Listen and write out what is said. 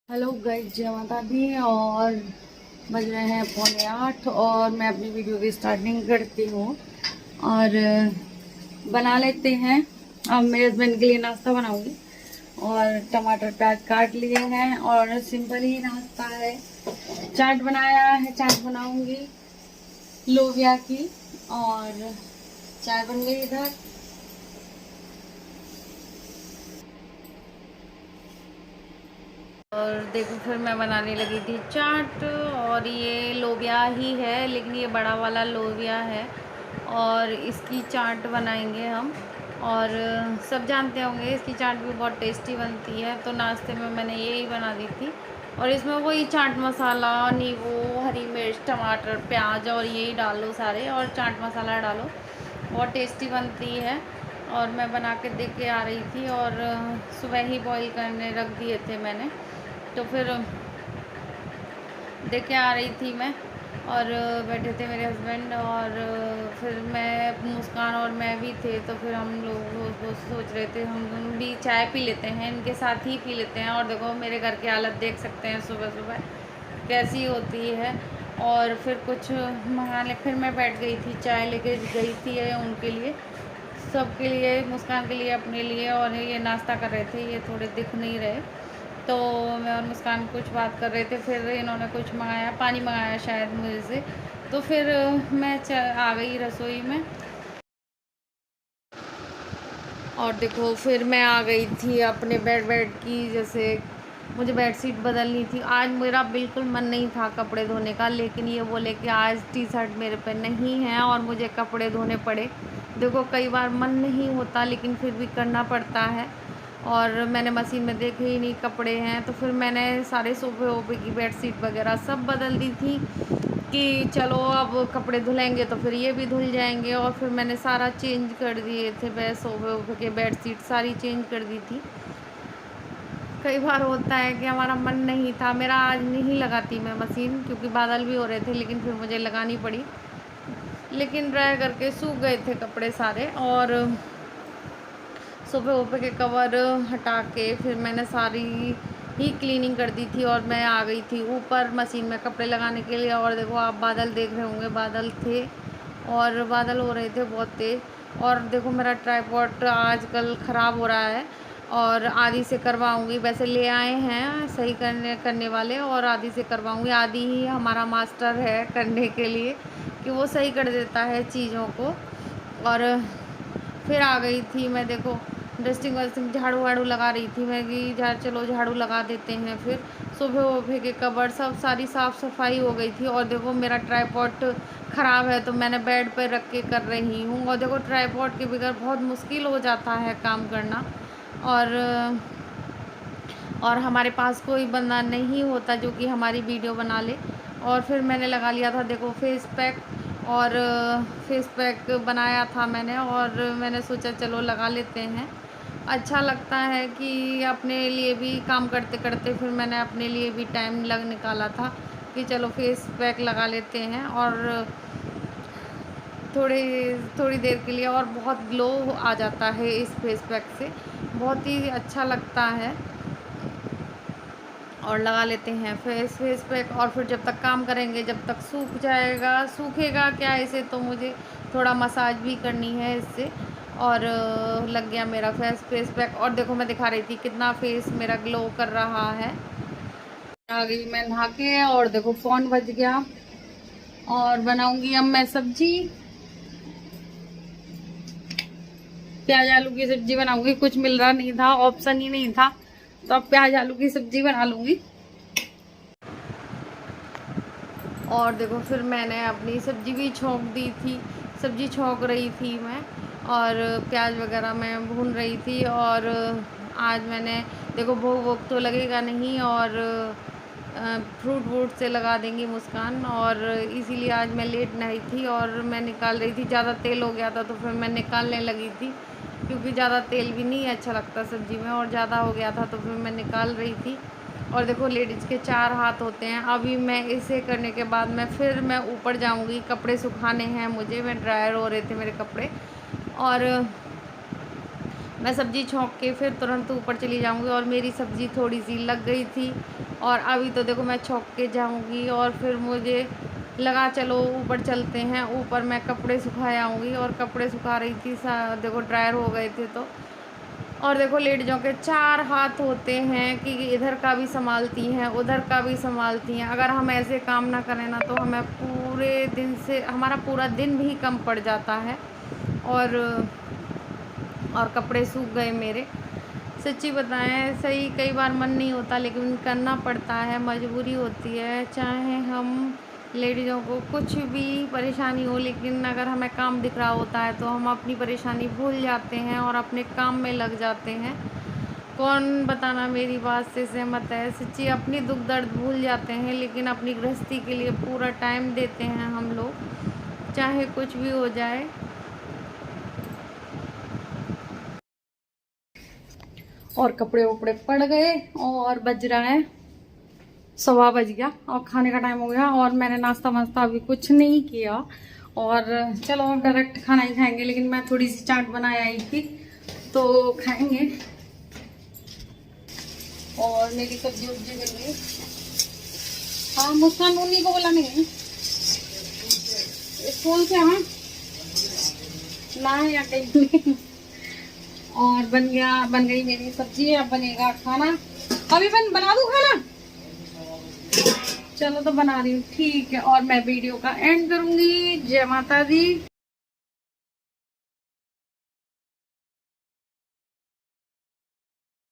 Hello guys, जय माता दी। और बज रहे हैं 7:45 और मैं अपनी वीडियो की स्टार्टिंग करती हूँ। और बना लेते हैं। अब मेरे हस्बैंड के लिए नाश्ता बनाऊंगी और टमाटर प्याज काट लिए हैं और सिंपल ही नाश्ता है। चाट बनाया है, चाट बनाऊंगी लोबिया की। और चाय बन गई इधर। और देखो फिर मैं बनाने लगी थी चाट। और ये लोबिया ही है, लेकिन ये बड़ा वाला लोबिया है और इसकी चाट बनाएंगे हम। और सब जानते होंगे इसकी चाट भी बहुत टेस्टी बनती है, तो नाश्ते में मैंने यही बना दी थी। और इसमें वही चाट मसाला, नींबू, हरी मिर्च, टमाटर, प्याज और यही डालो सारे, और चाट मसाला डालो, बहुत टेस्टी बनती है। और मैं बना के देख के आ रही थी और सुबह ही बॉईल करने रख दिए थे मैंने। तो फिर देख के आ रही थी मैं, और बैठे थे मेरे हस्बैंड, और फिर मैं, मुस्कान और मैं भी थे। तो फिर हम लोग वो सोच रहे थे हम भी चाय पी लेते हैं, इनके साथ ही पी लेते हैं। और देखो मेरे घर की हालत देख सकते हैं सुबह सुबह कैसी होती है। और फिर कुछ मंगाने, फिर मैं बैठ गई थी, चाय लेके गई थी उनके लिए, सबके लिए, मुस्कान के लिए, अपने लिए। और ये नाश्ता कर रहे थे, ये थोड़े दिख नहीं रहे। तो मैं और मुस्कान कुछ बात कर रहे थे, फिर इन्होंने कुछ मंगाया, पानी मंगाया शायद मुझे से। तो फिर मैं आ गई रसोई में। और देखो फिर मैं आ गई थी अपने बेड की, जैसे मुझे बेडशीट बदलनी थी। आज मेरा बिल्कुल मन नहीं था कपड़े धोने का, लेकिन ये बोले कि आज टी शर्ट मेरे पे नहीं है और मुझे कपड़े धोने पड़े। देखो कई बार मन नहीं होता, लेकिन फिर भी करना पड़ता है। और मैंने मशीन में देखे ही नहीं कपड़े हैं, तो फिर मैंने सारे सोफे वोफे की बेडशीट वगैरह सब बदल दी थी कि चलो अब कपड़े धुलेंगे तो फिर ये भी धुल जाएंगे। और फिर मैंने सारा चेंज कर दिए थे, बेड सोफे वोफे के बेडशीट सारी चेंज कर दी थी। कई बार होता है कि हमारा मन नहीं था, मेरा आज नहीं लगाती मैं मशीन, क्योंकि बादल भी हो रहे थे, लेकिन फिर मुझे लगानी पड़ी। लेकिन ड्राई करके सूख गए थे कपड़े सारे। और सोफे वोफे के कवर हटा के फिर मैंने सारी ही क्लीनिंग कर दी थी। और मैं आ गई थी ऊपर मशीन में कपड़े लगाने के लिए। और देखो आप बादल देख रहे होंगे, बादल थे और बादल हो रहे थे बहुत तेज़। और देखो मेरा ट्राइपॉड आजकल ख़राब हो रहा है, और आदि से करवाऊँगी। वैसे ले आए हैं सही करने वाले, और आदि से करवाऊँगी। आदि ही हमारा मास्टर है करने के लिए, कि वो सही कर देता है चीज़ों को। और फिर आ गई थी मैं, देखो डस्टिंग वस्टिंग, झाड़ू वाड़ू लगा रही थी मैं कि चलो झाड़ू लगा देते हैं। फिर सोफे वोफे के कबर सब सारी साफ़ सफाई हो गई थी। और देखो मेरा ट्राइपॉड ख़राब है, तो मैंने बेड पर रख के कर रही हूँ। और देखो ट्राइपॉड के बगैर बहुत मुश्किल हो जाता है काम करना। और हमारे पास कोई बंदा नहीं होता जो कि हमारी वीडियो बना ले। और फिर मैंने लगा लिया था देखो फेस पैक, और फेस पैक बनाया था मैंने, और मैंने सोचा चलो लगा लेते हैं। अच्छा लगता है कि अपने लिए भी काम करते करते फिर मैंने अपने लिए भी टाइम निकाला था कि चलो फेस पैक लगा लेते हैं। और थोड़ी थोड़ी देर के लिए, और बहुत ग्लो आ जाता है इस फेस पैक से, बहुत ही अच्छा लगता है। और लगा लेते हैं फेस पैक। और फिर जब तक काम करेंगे, जब तक सूख जाएगा, सूखेगा क्या इसे, तो मुझे थोड़ा मसाज भी करनी है इससे। और लग गया मेरा फेस पैक। और देखो मैं दिखा रही थी कितना फेस मेरा ग्लो कर रहा है। आ गई मैं नहा के, और देखो फ़ोन बज गया। और बनाऊंगी अब मैं सब्जी, प्याज आलू की सब्जी बनाऊंगी। कुछ मिल रहा नहीं था, ऑप्शन ही नहीं था, तो अब प्याज आलू की सब्जी बना लूंगी। और देखो फिर मैंने अपनी सब्जी भी छौंक दी थी, सब्जी छौंक रही थी मैं, और प्याज वगैरह मैं भून रही थी। और आज मैंने देखो भोग वोग तो लगेगा नहीं, और फ्रूट वूट से लगा देंगी मुस्कान। और इसीलिए आज मैं लेट नहीं थी, और मैं निकाल रही थी। ज़्यादा तेल हो गया था तो फिर मैं निकालने लगी थी, क्योंकि ज़्यादा तेल भी नहीं अच्छा लगता सब्ज़ी में, और ज़्यादा हो गया था तो फिर मैं निकाल रही थी। और देखो लेडीज़ के 4 हाथ होते हैं। अभी मैं इसे करने के बाद मैं ऊपर जाऊंगी, कपड़े सुखाने हैं मुझे, मैं ड्रायर हो रहे थे मेरे कपड़े। और मैं सब्ज़ी छौंक के फिर तुरंत ऊपर चली जाऊँगी, और मेरी सब्ज़ी थोड़ी सी लग गई थी, और अभी तो देखो मैं छौंक के जाऊँगी, और फिर मुझे लगा चलो ऊपर चलते हैं, ऊपर मैं कपड़े सुखा आऊँगी। और कपड़े सुखा रही थी, देखो ड्रायर हो गए थे तो। और देखो लेडीज़ों के 4 हाथ होते हैं कि इधर का भी संभालती हैं, उधर का भी संभालती हैं। अगर हम ऐसे काम ना करें ना तो हमें पूरे दिन से हमारा पूरा दिन भी कम पड़ जाता है। और कपड़े सूख गए मेरे। सच्ची बताएं, सही कई बार मन नहीं होता लेकिन करना पड़ता है, मजबूरी होती है। चाहे हम लेडीज़ों को कुछ भी परेशानी हो, लेकिन अगर हमें काम दिख रहा होता है तो हम अपनी परेशानी भूल जाते हैं और अपने काम में लग जाते हैं। कौन बताना मेरी बात से सहमत है? सच्ची अपनी दुख दर्द भूल जाते हैं, लेकिन अपनी गृहस्थी के लिए पूरा टाइम देते हैं हम लोग, चाहे कुछ भी हो जाए। और कपड़े वपड़े पड़ गए, और बज रहा है 1:15 बज गया, और खाने का टाइम हो गया। और मैंने नाश्ता वास्ता अभी कुछ नहीं किया, और चलो डायरेक्ट खाना ही खाएंगे। लेकिन मैं थोड़ी सी चाट बनाई आई थी तो खाएंगे। और मेरी सब्जी उब्जी बन गई। हाँ, मुस्कान उन्हीं को बोला नहीं स्कूल से, हाँ ना या कहीं। और बन गई मेरी सब्जी। अब बनेगा खाना। अभी बना दूं खाना? चलो तो बना रही हूँ, ठीक है। और मैं वीडियो का एंड करूंगी। जय माता दी।